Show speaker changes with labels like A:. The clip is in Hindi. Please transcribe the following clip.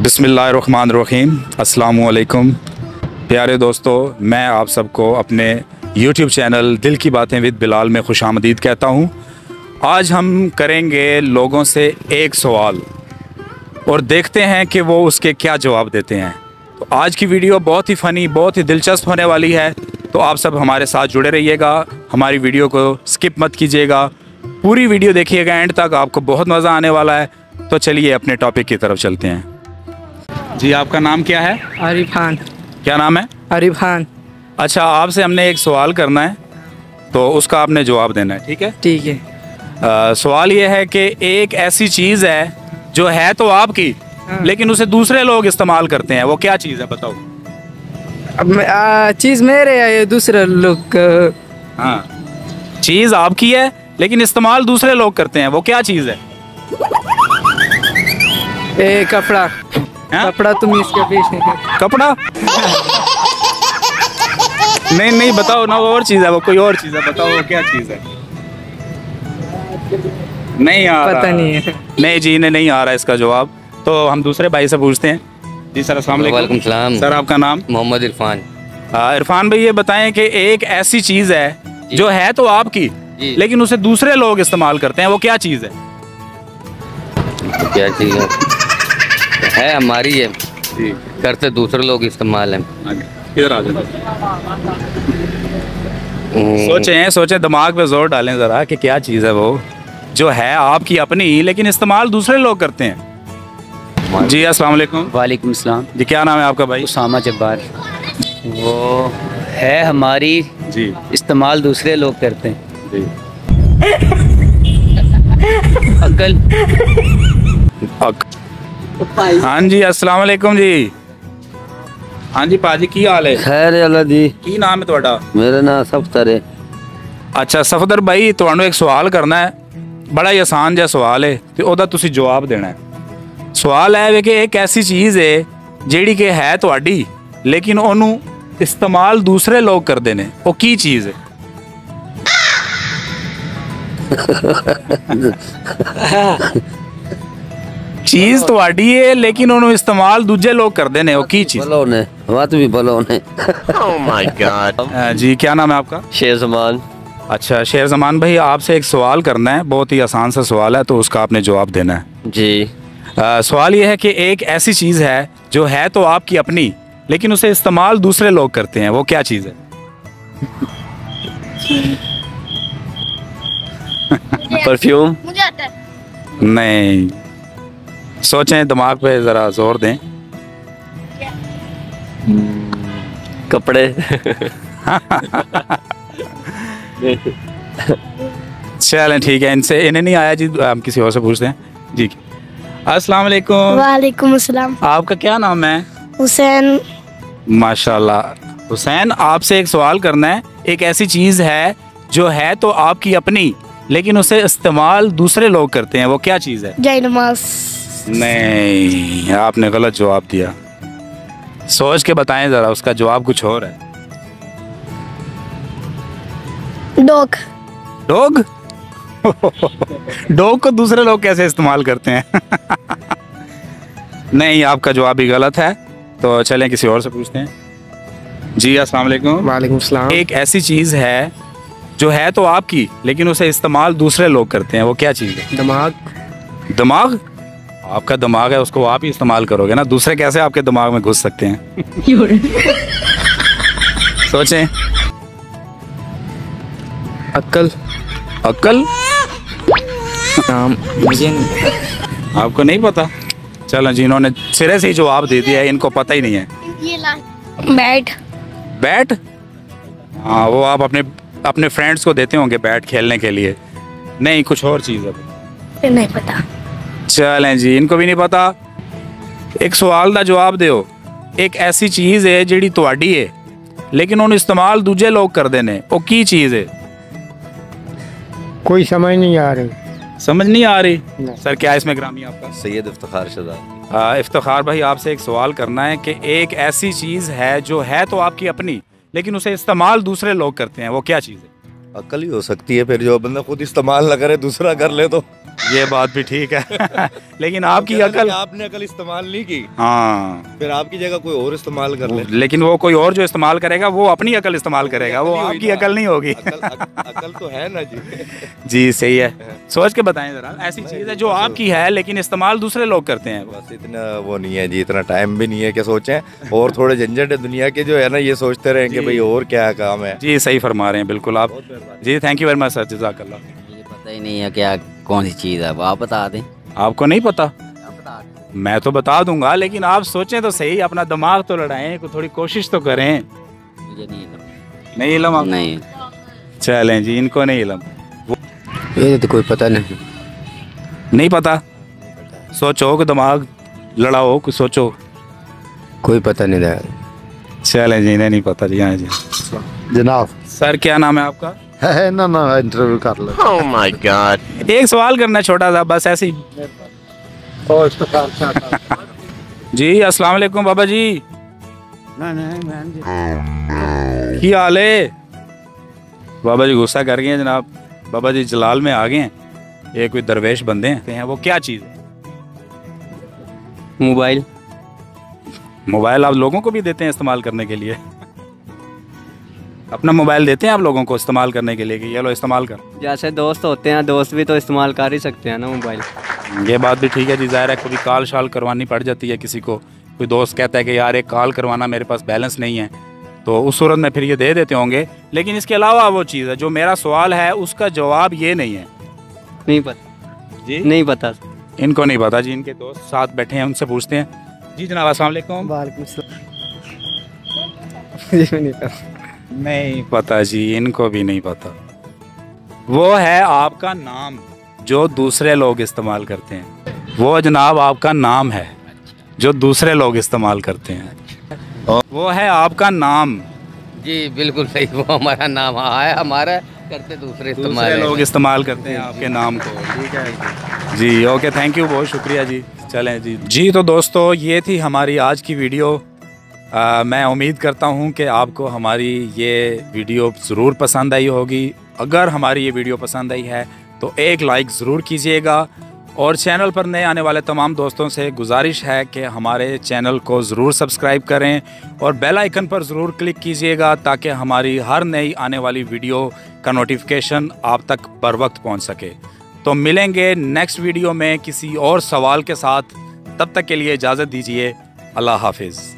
A: बिस्मिल्लाहिर्रहमानिर्रहीम। अस्सलामुअलैकुम प्यारे दोस्तों, मैं आप सबको अपने YouTube चैनल दिल की बातें विद बिलाल में खुशामदीद कहता हूँ। आज हम करेंगे लोगों से एक सवाल और देखते हैं कि वो उसके क्या जवाब देते हैं। तो आज की वीडियो बहुत ही फ़नी, बहुत ही दिलचस्प होने वाली है, तो आप सब हमारे साथ जुड़े रहिएगा। हमारी वीडियो को स्किप मत कीजिएगा, पूरी वीडियो देखिएगा एंड तक, आपको बहुत मज़ा आने वाला है। तो चलिए अपने टॉपिक की तरफ चलते हैं। जी, आपका नाम क्या है?
B: आरिफ खान।
A: क्या नाम है?
B: आरिफ खान।
A: अच्छा, आपसे हमने एक सवाल करना है, तो उसका आपने जवाब देना है, ठीक है?
B: ठीक है।
A: सवाल ये है कि एक ऐसी चीज़ है जो है तो आपकी, लेकिन उसे दूसरे लोग इस्तेमाल करते हैं, वो क्या चीज़ है बताओ?
B: अब चीज़ मेरे है, ये दूसरे लोग।
A: हाँ, चीज़ आपकी है लेकिन इस्तेमाल दूसरे लोग करते हैं, वो क्या चीज़ है?
B: कपड़ा। कपड़ा तुम इसके पीछे।
A: कपड़ा? नहीं नहीं, बताओ ना, वो और चीज़ है, वो कोई और चीज़ है, बताओ वो क्या चीज़ है? नहीं आ रहा।
B: पता नहीं है।
A: नहीं जी, इन्हें नहीं आ रहा इसका जवाब, तो हम दूसरे भाई से पूछते हैं। जी सर, अस्सलाम वालेकुम।
C: वालेकुम सलाम।
A: सर, आपका नाम?
C: मोहम्मद इरफान।
A: इरफान भाई, ये बताएं कि एक ऐसी चीज़ है जो है तो आपकी, लेकिन उसे दूसरे लोग इस्तेमाल करते हैं, वो क्या चीज़ है?
C: तो क्या चीज़ है हमारी है जी, करते दूसरे लोग इस्तेमाल है।
A: किधर आ जाए? सोचें, दिमाग पे जोर डालें ज़रा कि क्या चीज़ है वो जो है आपकी अपनी, लेकिन इस्तेमाल दूसरे लोग करते हैं। जी अस्सलाम वालेकुम।
D: वालेकुम सलाम।
A: जी, क्या नाम है आपका भाई?
D: उसामा जब्बार। वो है हमारी
A: जी,
D: इस्तेमाल दूसरे लोग करते हैं।
A: जी।
D: अकल।
A: हाँ जी, अस्सलाम वालेकुम जी। हाँ जी पाजी, की हाल है?
E: खैर अल्लाह जी।
A: की नाम है ਤੁਹਾਡਾ?
E: मेरा नाम सफदर है।
A: अच्छा सफदर भाई, ਤੁਹਾਨੂੰ एक सवाल करना है, बड़ा ही आसान ਜਿਹਾ सवाल है, ਤੇ ਉਹਦਾ ਤੁਸੀਂ ਜਵਾਬ ਦੇਣਾ है। सवाल है कि एक ऐसी चीज़ है ਜਿਹੜੀ कि है ਤੁਹਾਡੀ, लेकिन ਉਹਨੂੰ इस्तेमाल दूसरे लोग करते ਨੇ, ਉਹ ਕੀ चीज़ है? चीज ਤੁਹਾਡੀ है लेकिन ਉਹਨੂੰ इस्तेमाल दूजे लोग करते ने, वो की चीज?
E: बलोने, बात भी बलोने।
C: Oh my God।
A: जी, क्या नाम है आपका?
C: शेर जमान।
A: अच्छा शेर जमान भाई, आपसे एक सवाल करना है, बहुत ही आसान सा सवाल है, तो उसका आपने जवाब देना है।
C: जी।
A: सवाल ये है कि एक ऐसी चीज़ है जो है तो आपकी अपनी, लेकिन उसे इस्तेमाल दूसरे लोग करते हैं, वो क्या चीज़ है?
C: परफ्यूम।
F: मुझे आता है।
A: नहीं, सोचें, दिमाग पे ज़रा जोर दें।
C: कपड़े।
A: चलें ठीक है, इन्हें नहीं आया जी, हम किसी और से पूछते हैं। जी, अस्सलाम वालेकुम।
F: वालेकुम अस्सलाम।
A: आपका क्या नाम है?
F: हुसैन।
A: माशाल्लाह। हुसैन, आपसे एक सवाल करना है, एक ऐसी चीज़ है जो है तो आपकी अपनी, लेकिन उसे इस्तेमाल दूसरे लोग करते हैं, वो क्या चीज़ है?
F: जय नमाज।
A: नहीं, आपने गलत जवाब दिया। सोच के बताएं ज़रा, उसका जवाब कुछ और है।
F: डॉग।
A: डॉग? डॉग को दूसरे लोग कैसे इस्तेमाल करते हैं? नहीं, आपका जवाब भी गलत है, तो चलें किसी और से पूछते हैं। जी अस्सलाम वालेकुम।
B: वालेकुम सलाम।
A: एक ऐसी चीज़ है जो है तो आपकी, लेकिन उसे इस्तेमाल दूसरे लोग करते हैं, वो क्या चीज़ है?
B: दिमाग।
A: दिमाग? आपका दिमाग है, उसको आप ही इस्तेमाल करोगे ना, दूसरे कैसे आपके दिमाग में घुस सकते हैं? सोचें।
B: अकल।
A: अक्ल?
B: नाम मुझे नहीं।
A: आपको नहीं पता? चलो, जिन्होंने सिरे से ही जवाब दे दिया है, इनको पता ही नहीं है।
F: ये ला। बैट।
A: बैट? हाँ, वो आप अपने फ्रेंड्स को देते होंगे बैट खेलने के लिए। नहीं, कुछ और चीज़ है।
F: नहीं पता।
A: चलें जी, इनको भी नहीं पता। एक सवाल का जवाब दो। एक ऐसी चीज़ है जिहड़ी तुहाडी है, लेकिन उन्हें इस्तेमाल दूजे लोग करते हैं, वो की चीज़ है?
B: कोई समझ नहीं आ रही।
A: समझ नहीं आ रही? सर, क्या इसमें ग्रामी आपका?
E: सैयद इफ्तिखार शहजाद।
A: इफ्तिखार भाई, आपसे एक सवाल करना है कि एक ऐसी चीज़ है जो है तो आपकी अपनी, लेकिन उसे इस्तेमाल दूसरे लोग करते हैं, वो क्या चीज़ है?
E: अकल ही हो सकती है, फिर जो बंदा खुद इस्तेमाल ना करे दूसरा कर ले तो।
A: ये बात भी ठीक है लेकिन आपकी अकल,
G: आपने अकल इस्तेमाल नहीं की,
A: हाँ,
G: फिर आपकी जगह कोई और इस्तेमाल कर ले।
A: लेकिन वो कोई और जो इस्तेमाल करेगा वो अपनी अकल इस्तेमाल करेगा, वो आपकी अकल नहीं होगी।
G: अकल तो है ना जी।
A: जी सही है, सोच के बताएं जरा, ऐसी चीज़ है जो आपकी है लेकिन इस्तेमाल दूसरे लोग करते हैं।
G: बस इतना वो नहीं है जी, इतना टाइम भी नहीं है कि सोचें, और थोड़े झंझट है दुनिया के जो है ना, ये सोचते रहें कि भाई और क्या काम है।
A: जी सही फरमा रहे हैं बिल्कुल आप जी, thank you very much sir, जज़ाकल्लाह।
H: मुझे पता ही नहीं है क्या कौन सी चीज़ है, आप बता दें।
A: आपको नहीं पता?
H: आप बता दें।
A: मैं तो बता दूंगा, लेकिन आप सोचें तो सही, अपना दिमाग तो लड़ाएं, थोड़ी कोशिश तो करें।
H: मुझे नहीं इल्म।
A: नहीं इलम आप?
H: नहीं,
A: चलें जी, इनको नहीं इलम,
E: ये तो कोई पता नहीं।
A: नहीं पता। सोचो कि दिमाग लड़ाओ, कुछ सोचो।
E: कोई पता नहीं था
A: चलें जी, इन्हें नहीं पता जी। हाँ जी
E: जनाब।
A: सर, क्या नाम है आपका?
E: है ना ना इंटरव्यू कर लो।
G: Oh my God.
A: एक सवाल करना है छोटा सा, बस ऐसे ही। जी अस्सलाम वालेकुम बाबा जी। की हाल है? बाबा जी गुस्सा कर गए हैं जनाब, बाबा जी जलाल में आ गए हैं। ये कोई दरवेश बंदे हैं, वो क्या चीज़ है?
D: मोबाइल।
A: मोबाइल आप लोगों को भी देते हैं इस्तेमाल करने के लिए? अपना मोबाइल देते हैं आप लोगों को इस्तेमाल करने के लिए कि ये लो इस्तेमाल कर?
D: जैसे दोस्त होते हैं, दोस्त भी तो इस्तेमाल कर ही सकते हैं ना मोबाइल।
A: ये बात भी ठीक है जी, ज़ाहिर है कभी कॉल शाल करवानी पड़ जाती है किसी को, कोई दोस्त कहता है कि यार एक कॉल करवाना, मेरे पास बैलेंस नहीं है, तो उस सूरत में फिर ये दे देते होंगे। लेकिन इसके अलावा वो चीज़ है जो मेरा सवाल है उसका जवाब ये नहीं है।
D: नहीं पता
A: जी
D: नहीं पता।
A: इनको नहीं पता जी, इनके दोस्त साथ बैठे हैं, उनसे पूछते हैं। जी जनाब अस्सलाम वालेकुम। नहीं पता जी, इनको भी नहीं पता। वो है आपका नाम जो दूसरे लोग इस्तेमाल करते हैं, वो जनाब आपका नाम है जो दूसरे लोग इस्तेमाल करते हैं। वो है आपका नाम।
C: जी बिल्कुल सही, वो हमारा नाम है, हमारा करते दूसरे इस्तेमाल
A: दूसरे लोग इस्तेमाल करते हैं आपके नाम को। ठीक है जी, ओके, थैंक यू, बहुत शुक्रिया जी। चलें जी तो दोस्तों, ये थी हमारी आज की वीडियो। मैं उम्मीद करता हूँ कि आपको हमारी ये वीडियो ज़रूर पसंद आई होगी। अगर हमारी ये वीडियो पसंद आई है तो एक लाइक ज़रूर कीजिएगा, और चैनल पर नए आने वाले तमाम दोस्तों से गुजारिश है कि हमारे चैनल को ज़रूर सब्सक्राइब करें और बेल आइकन पर ज़रूर क्लिक कीजिएगा ताकि हमारी हर नई आने वाली वीडियो का नोटिफिकेशन आप तक बर वक्त पहुँच सके। तो मिलेंगे नेक्स्ट वीडियो में किसी और सवाल के साथ, तब तक के लिए इजाज़त दीजिए। अल्लाह हाफिज़।